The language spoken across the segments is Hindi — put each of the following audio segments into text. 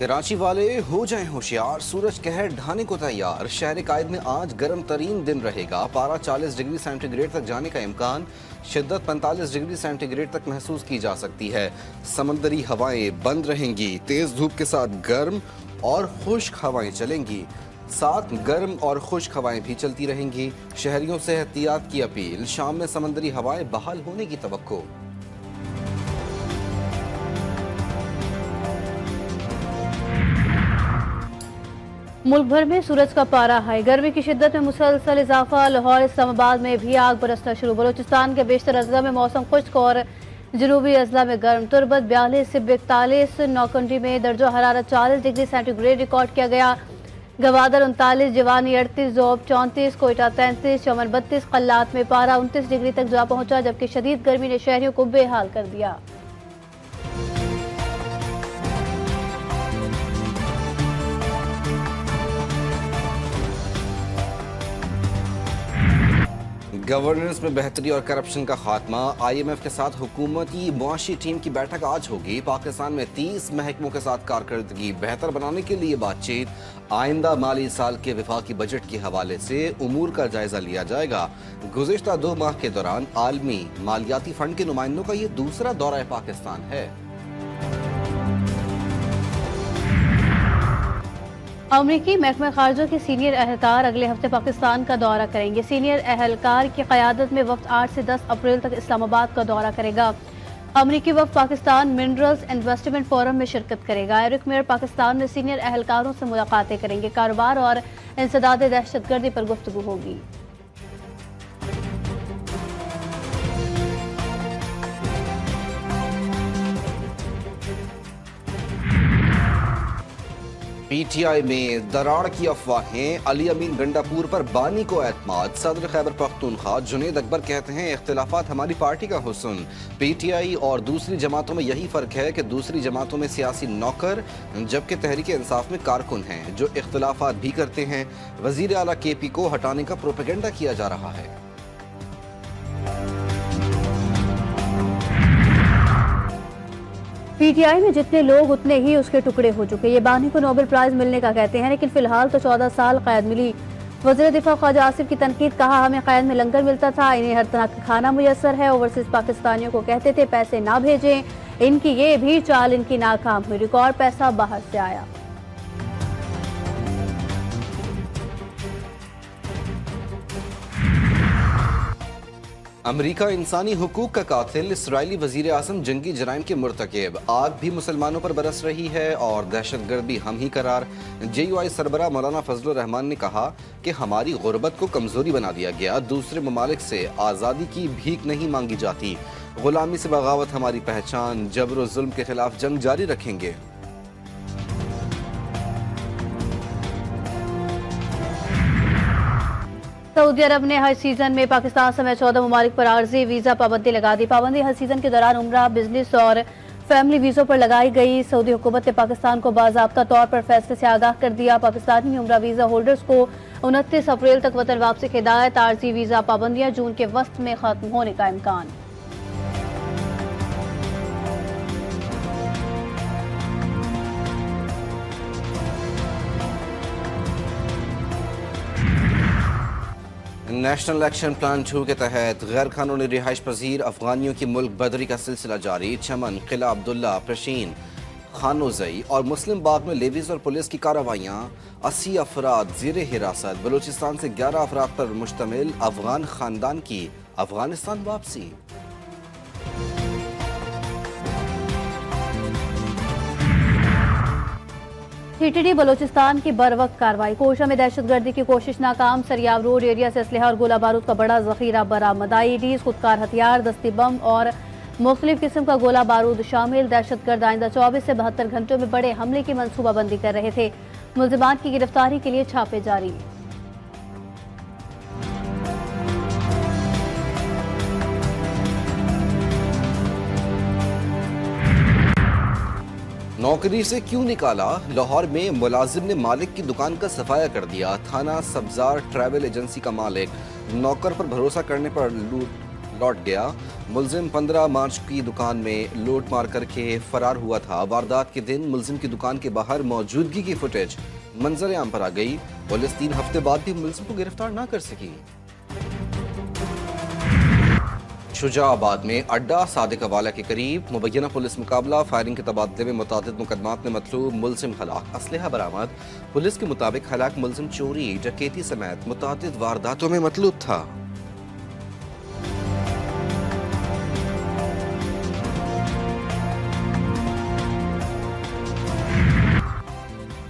कराची वाले हो जाएं होशियार, सूरज कहर ढाने को तैयार। शहर कायद में आज गर्म तरीन दिन रहेगा। पारा 40 डिग्री सेंटीग्रेड तक जाने का इम्कान। शिद्दत 45 डिग्री सेंटीग्रेड तक महसूस की जा सकती है। समंदरी हवाएं बंद रहेंगी। तेज धूप के साथ गर्म और खुश्क हवाएं चलेंगी। साथ गर्म और खुश्क हवाएं भी चलती रहेंगी। शहरियों से एहतियात की अपील। शाम में समंदरी हवाएं बहाल होने की तवक्को। मुल्क भर में सूरज का पारा है। गर्मी की शिद्दत में मुसलसल इजाफा। लाहौर इस्लामाबाद में भी आग बरसना शुरू। बलोचिस्तान के बेशतर अजला में मौसम खुश्क और जनूबी अजला में गर्म। तुरबत 42 से 42, नौकंडी में दर्जा हरारत 40 डिग्री सेंटीग्रेड रिकॉर्ड किया गया। गवादर 39, जवानी 38, जोब 34, कोयटा 33, चमन 32, कल्लात में पारा 29 डिग्री तक जा पहुंचा, जबकि शदीद गर्मी ने शहरियों को बेहाल कर दिया। गवर्नेंस में बेहतरी और करप्शन का खात्मा। IMF के साथ हुकूमती मुआशी टीम की बैठक आज होगी। पाकिस्तान में 30 महकमों के साथ कारकर्दगी बेहतर बनाने के लिए बातचीत। आइंदा माली साल के वफाकी बजट के हवाले से उमूर का जायजा लिया जाएगा। गुज़िश्ता 2 माह के दौरान आलमी मालियाती फंड के नुमाइंदों का ये दूसरा दौरा पाकिस्तान है। अमरीकी महकमा खारजा के सीनियर एहलकार अगले हफ्ते पाकिस्तान का दौरा करेंगे। सीनियर एहलकार की क़यादत में वफ्द 8 से 10 अप्रैल तक इस्लामाबाद का दौरा करेगा। अमरीकी वफ्द पाकिस्तान मिनरल्स इन्वेस्टमेंट फोरम में शिरकत करेगा। एरिक मेयर पाकिस्तान में सीनियर एहलकारों से मुलाकातें करेंगे। कारोबार और इंसदाद दहशतगर्दी पर गुफ्तगू होगी। PTI में दरार की अफवाहें। अली अमीन गंडापुर पर बानी को एतमाद। सदर खैबर पख्तूनख्वा जुनेद अकबर कहते हैं इख्तिलाफात हमारी पार्टी का हुस्न। PTI और दूसरी जमातों में यही फर्क है कि दूसरी जमातों में सियासी नौकर, जबकि तहरीक इंसाफ में कारकुन हैं जो इख्तिलाफात भी करते हैं। वजीर आला KP को हटाने का प्रोपेगेंडा किया जा रहा है। PTI में जितने लोग उतने ही उसके टुकड़े हो चुके। ये बानी को नोबेल प्राइज मिलने का कहते हैं, लेकिन फिलहाल तो 14 साल कैद मिली। वज़ीर दिफा ख्वाजा आसिफ की तनकीद। कहा हमें कैद में लंगर मिलता था, इन्हें हर तरह का खाना मुयसर है। ओवरसीज पाकिस्तानियों को कहते थे पैसे ना भेजें। इनकी ये भी चाल इनकी नाकाम हुई। रिकॉर्ड पैसा बाहर से आया। अमरीका इंसानी हुकूक का कातिल। इसराइली वजीर आज़म जंगी जराइम के मुर्तकिब। आग भी मुसलमानों पर बरस रही है और दहशतगर्द भी हम ही करार। JUI सरबराह मौलाना फजलुर रहमान ने कहा कि हमारी गुर्बत को कमजोरी बना दिया गया। दूसरे ममालिक से आज़ादी की भीख नहीं मांगी जाती। गुलामी से बगावत हमारी पहचान। जबर और जुल्म के खिलाफ जंग जारी रखेंगे। सऊदी अरब ने हज सीजन में पाकिस्तान समेत 14 ममालिक पर आर्जी वीजा पाबंदी लगा दी। पाबंदी हज सीजन के दौरान उम्रा, बिजनेस और फैमिली वीजों पर लगाई गई। सऊदी हुकूमत ने पाकिस्तान को बाज़ाब्ता तौर पर फैसले से आगाह कर दिया। पाकिस्तानी उम्रा वीजा होल्डर्स को 29 अप्रैल तक वतन वापसी की हिदायत। आर्जी वीजा पाबंदियां जून के वस्त में खत्म होने का इम्कान। नेशनल एक्शन प्लान 2 के तहत गैर कानूनी रिहाइश पजीर अफगानियों की मुल्क बदरी का सिलसिला जारी। चमन, किला अब्दुल्ला, प्रशीन, खानोजई और मुस्लिम बाग में लेवीज और पुलिस की कार्रवाइयाँ। 80 अफराद ज़ेर हिरासत। बलूचिस्तान से 11 अफराद पर मुश्तमिल अफगान खानदान की अफगानिस्तान वापसी। TTD बलोचिस्तान की बरवक्त कार्रवाई। कोशा में दहशतगर्दी की कोशिश नाकाम। सरियाव रोड एरिया से असलहा और गोला बारूद का बड़ा जखीरा बरामद। IEDs, खुदकार हथियार, दस्ती बम और मुख्तलिफ किस्म का गोला बारूद शामिल। दहशतगर्द आइंदा 24 से 72 घंटों में बड़े हमले की मनसूबाबंदी कर रहे थे। मुल्जिमान की गिरफ्तारी के लिए छापे जारी। नौकरी से क्यों निकाला? लाहौर में मुलाजिम ने मालिक की दुकान का सफाया कर दिया। थाना सब्जार ट्रैवल एजेंसी का मालिक नौकर पर भरोसा करने पर लूट लौट गया। मुलजिम 15 मार्च की दुकान में लूट मार करके फरार हुआ था। वारदात के दिन मुलजिम की दुकान के बाहर मौजूदगी की फुटेज मंजर आम पर आ गई। पुलिस 3 हफ्ते बाद भी मुलजिम को गिरफ्तार न कर सकी। शुजाबाद में अड्डा सादिक हवाला के करीब मुबैना पुलिस मुकाबला, फायरिंग के तबादले में मुतादिद मुकदमात में मतलूब मुलजिम हलाक, असलहा बरामद। पुलिस के मुताबिक हलाक मुलजिम चोरी, डकैती समेत मुतादिद वारदातों में मतलूब था।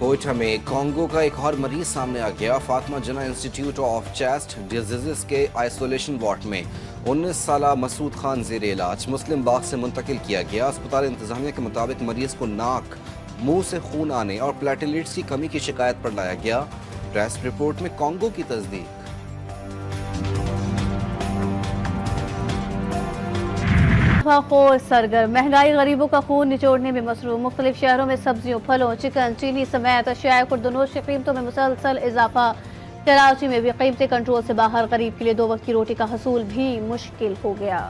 कोयटा में कांगो का एक और मरीज सामने आ गया। फातिमा जना इंस्टीट्यूट ऑफ चेस्ट डिजीजेस के आइसोलेशन वार्ड में 19 साला मसूद खान जेर इलाज मुस्लिम बाग से मुंतकिल किया गया। अस्पताल इंतजामिया के मुताबिक मरीज को नाक, मुंह से खून आने और प्लेटलेट्स की कमी की शिकायत पर लाया गया। प्रेस रिपोर्ट में कांगो की तस्दीक। खोर सरगर्म, महंगाई गरीबों का खून निचोड़ने में मसरूफ। मुख्तलिफ शहरों में सब्जियों, फलों, चिकन, चीनी समेत अशियाए खुर्दनोश की कीमतों में मुसलसल इजाफा। कराची में भी कीमतें कंट्रोल से बाहर, गरीब के लिए 2 वक्त की रोटी का हसूल भी मुश्किल हो गया।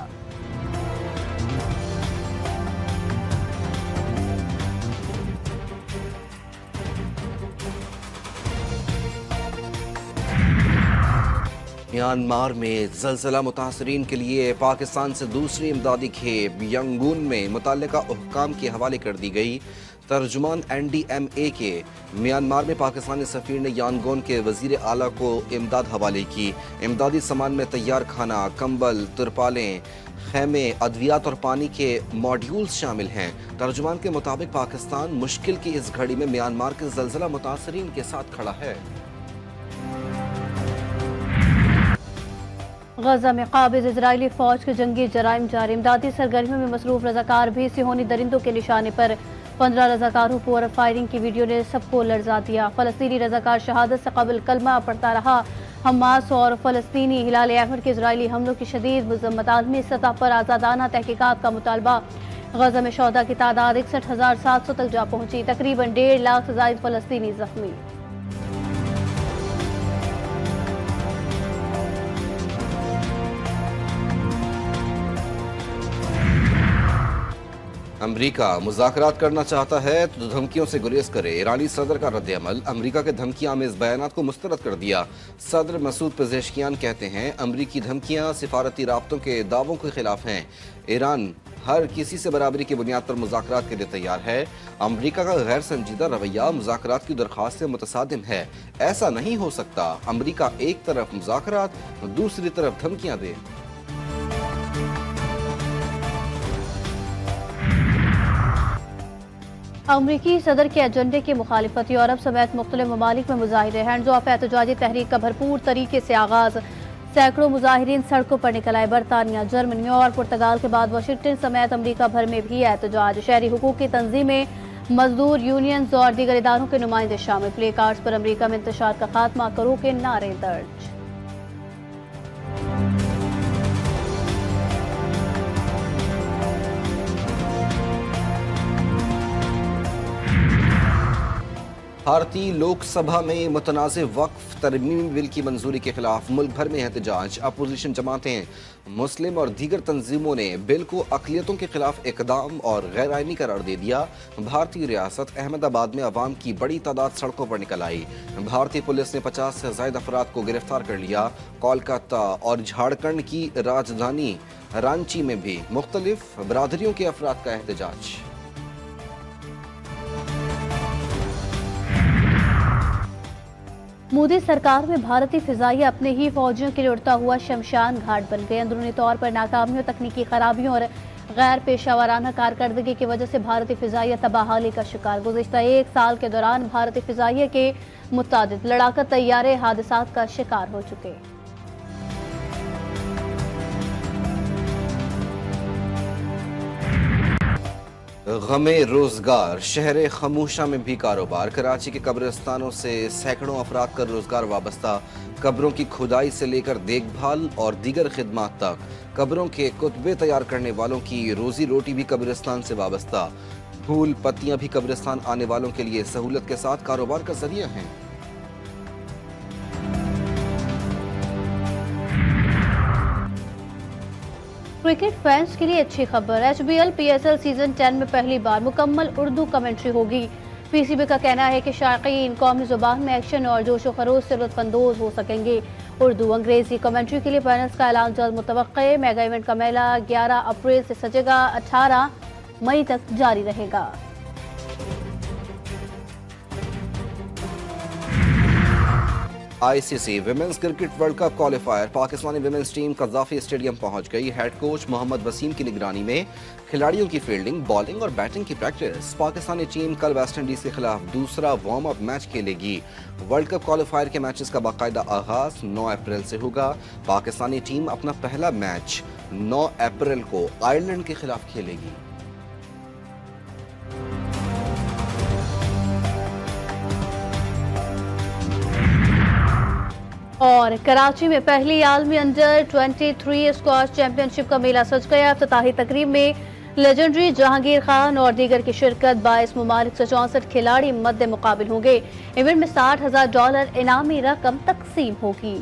म्यांमार में जलजला मुतासरीन के लिए पाकिस्तान से दूसरी इमदादी खेप यंगून में मुतल्लिका हुक्काम के हवाले कर दी गई। तर्जुमान NDMA के म्यांमार में पाकिस्तानी सफीर ने यांगून के वजीर आला को इमदाद हवाले की। इमदादी सामान में तैयार खाना, कंबल, तिरपालें, खेमे, अद्वियात और पानी के मॉड्यूल्स शामिल हैं। तर्जुमान के मुताबिक पाकिस्तान मुश्किल की इस घड़ी में म्यांमार के जलजला मुतासरीन के साथ खड़ा है। गजा में काबिज इजरायली फौज के जंगी जराइम जारी। इमदादी सरगर्मियों में मसरूफ रजाकार भी सिहोनी दरिंदों के निशाने पर। 15 रजाकारों पर फायरिंग की वीडियो ने सबको लर्जा दिया। फलस्तीनी रजाकार शहादत से कबल कलमा पढ़ता रहा। हमास और फलस्तीनी हिलाल अहमद के इजरायली हमलों की शदीद मजम्मत। आलमी सतह पर आज़ादाना तहकीकात का मुतालबा। गजा में शोहदा की तादाद 61,700 तक जा पहुंची। तकरीबन 1.5 लाख से ज़ायद फलस्तीनी जख्मी। अमरीका मुज़ाकरात करना चाहता है तो धमकियों से गुरेज करे। ईरानी सदर का रद्द-ए-अमल। अमरीका के धमकी आमेज बयानात को मुस्तरद कर दिया। सदर मसूद पेज़ेशकियान कहते हैं अमरीकी धमकियां सिफारती राब्तों के दावों के खिलाफ हैं। ईरान हर किसी से बराबरी की बुनियाद पर मुज़ाकरात के लिए तैयार है। अमरीका का गैर संजीदा रवैया मुज़ाकरात की दरख्वास्त से मुतसादिम है। ऐसा नहीं हो सकता अमरीका एक तरफ मुज़ाकरात तो दूसरी तरफ धमकियां दे। अमरीकी सदर के एजेंडे की मुखालिफत। यूरोप समेत मुख्तलिफ ममालिक में मुजाहिरे। हैंड्स ऑफ एहतजाजी तहरीक का भरपूर तरीके से आगाज। सैकड़ों मुजाहिरीन सड़कों पर निकल आए। बरतानिया, जर्मनी और पुर्तगाल के बाद वाशिंगटन समेत अमरीका भर में भी एहतजाज। शहरी हुकूक की तंजीमें, मजदूर यूनियंस और दीगर इदारों के नुमाइंदे शामिल। प्ले कार्ड्स पर अमरीका में इंतशार का खात्मा करो के नारे दर्ज। भारतीय लोकसभा में मुतनाज़ वक्फ तरमीमी बिल की मंजूरी के खिलाफ मुल्क भर में एहतजाज। अपोजिशन जमातें, मुस्लिम और दीगर तंजीमों ने बिल को अक़लियतों के खिलाफ इकदाम और गैर आइनी करार दे दिया। भारतीय रियासत अहमदाबाद में अवाम की बड़ी तादाद सड़कों पर निकल आई। भारतीय पुलिस ने 50 से ज़ायद अफराद को गिरफ्तार कर लिया। कोलकाता और झारखंड की राजधानी रांची में भी मुख्तलिफ बरादरियों के अफराद का एहतजाज। मोदी सरकार में भारतीय फिजाइया अपने ही फौजियों के लिए उड़ता हुआ शमशान घाट बन गए। अंदरूनी तौर पर नाकामियों, तकनीकी खराबियों और गैर पेशा वाराना कारकर्दगी की वजह से भारतीय फिजाइया तबाहाली का शिकार। गुज़िश्ता 1 साल के दौरान भारतीय फिजाइया के मुतादिद लड़ाका तैयारे हादसात का शिकार हो चुके। गमे रोजगार, शहर खमूशा में भी कारोबार। कराची के कब्रिस्तानों से सैकड़ों अफराद का रोजगार वाबस्ता। कब्रों की खुदाई से लेकर देखभाल और दीगर खिदमात तक। कब्रों के कुतबे तैयार करने वालों की रोजी रोटी भी कब्रिस्तान से वाबस्ता। फूल पत्तियां भी कब्रिस्तान आने वालों के लिए सहूलत के साथ कारोबार का जरिया हैं। क्रिकेट फैंस के लिए अच्छी खबर। एचबीएल पीएसएल सीजन 10 में पहली बार मुकम्मल उर्दू कमेंट्री होगी। पीसीबी का कहना है कि शायकीन कौमी जुबान में एक्शन और जोशो खरोश से लुत्फानंदोज हो सकेंगे। उर्दू अंग्रेजी कमेंट्री के लिए पैनल्स का ऐलान जल्द मुतवक्के। मेगा इवेंट का मेला 11 अप्रैल से सजेगा, 18 मई तक जारी रहेगा। ICC women's cricket world cup qualifier Pakistani women's team Gaddafi stadium पहुंच गई। हेड कोच मोहम्मद वसीम की निगरानी में खिलाड़ियों की फील्डिंग, बॉलिंग और बैटिंग की प्रैक्टिस। पाकिस्तानी टीम कल वेस्ट इंडीज के खिलाफ दूसरा वार्म अप मैच खेलेगी। वर्ल्ड कप क्वालिफायर के मैचेस का बाकायदा आगाज 9 अप्रैल से होगा। पाकिस्तानी टीम अपना पहला मैच 9 अप्रैल को आयरलैंड के खिलाफ खेलेगी। और कराची में पहली आलमी अंडर 23 स्क्वाश चैंपियनशिप का मेला सज गया। इफ्तिताही तकरीब में लेजेंडरी जहांगीर खान और दीगर की शिरकत। 22 ममालिक से 64 खिलाड़ी मद्दे मुकाबिल होंगे। इवेंट में $60,000 इनामी रकम तकसीम होगी।